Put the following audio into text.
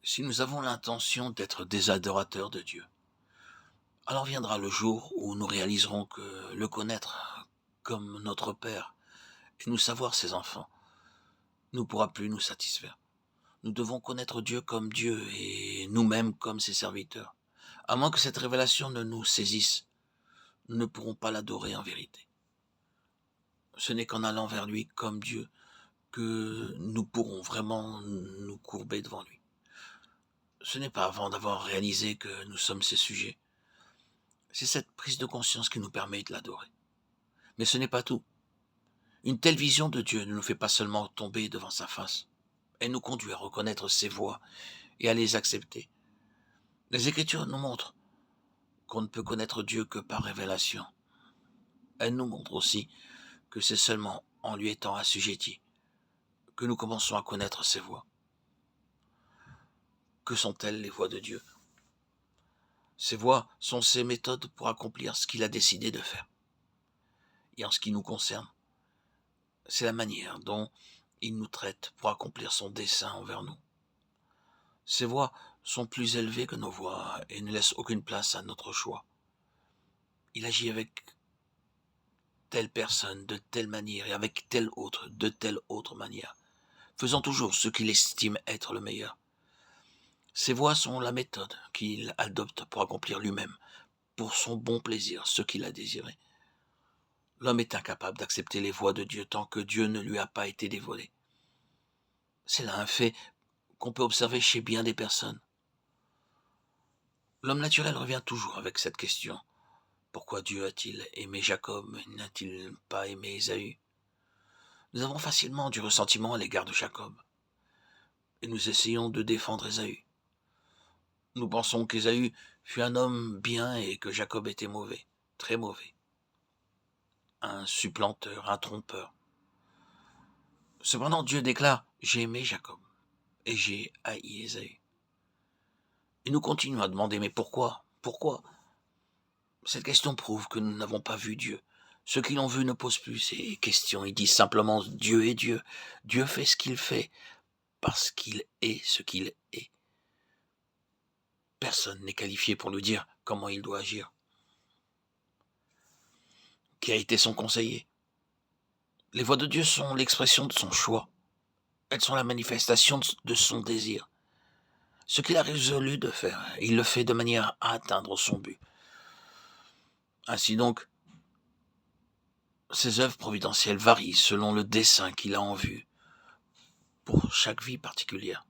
Si nous avons l'intention d'être des adorateurs de Dieu, alors viendra le jour où nous réaliserons que le connaître comme notre Père et nous savoir ses enfants ne pourra plus nous satisfaire. Nous devons connaître Dieu comme Dieu et nous-mêmes comme ses serviteurs. À moins que cette révélation ne nous saisisse, nous ne pourrons pas l'adorer en vérité. Ce n'est qu'en allant vers lui comme Dieu que nous pourrons vraiment nous courber devant lui. Ce n'est pas avant d'avoir réalisé que nous sommes ses sujets. C'est cette prise de conscience qui nous permet de l'adorer. Mais ce n'est pas tout. Une telle vision de Dieu ne nous fait pas seulement tomber devant sa face. Elle nous conduit à reconnaître ses voies et à les accepter. Les Écritures nous montrent qu'on ne peut connaître Dieu que par révélation. Elles nous montrent aussi que c'est seulement en lui étant assujettis que nous commençons à connaître ses voies. Que sont-elles les voies de Dieu? Ces voies sont ses méthodes pour accomplir ce qu'il a décidé de faire. Et en ce qui nous concerne, c'est la manière dont il nous traite pour accomplir son dessein envers nous. Ses voies sont plus élevées que nos voies et ne laissent aucune place à notre choix. Il agit avec telle personne de telle manière et avec telle autre de telle autre manière, faisant toujours ce qu'il estime être le meilleur. Ces voies sont la méthode qu'il adopte pour accomplir lui-même, pour son bon plaisir, ce qu'il a désiré. L'homme est incapable d'accepter les voies de Dieu tant que Dieu ne lui a pas été dévoilé. C'est là un fait qu'on peut observer chez bien des personnes. L'homme naturel revient toujours avec cette question. Pourquoi Dieu a-t-il aimé Jacob et n'a-t-il pas aimé Ésaü? Nous avons facilement du ressentiment à l'égard de Jacob, et nous essayons de défendre Ésaü. Nous pensons qu'Ésaü fut un homme bien et que Jacob était mauvais, très mauvais. Un supplanteur, un trompeur. Cependant, Dieu déclare « J'ai aimé Jacob et j'ai haï Ésaü ». Et nous continuons à demander « Mais pourquoi? Pourquoi ?» Cette question prouve que nous n'avons pas vu Dieu. Ceux qui l'ont vu ne posent plus ces questions. Ils disent simplement « Dieu est Dieu. Dieu fait ce qu'il fait parce qu'il est ce qu'il est. » Personne n'est qualifié pour lui dire comment il doit agir. Qui a été son conseiller? Les voies de Dieu sont l'expression de son choix. Elles sont la manifestation de son désir. Ce qu'il a résolu de faire, il le fait de manière à atteindre son but. Ainsi donc, ses œuvres providentielles varient selon le dessein qu'il a en vue pour chaque vie particulière.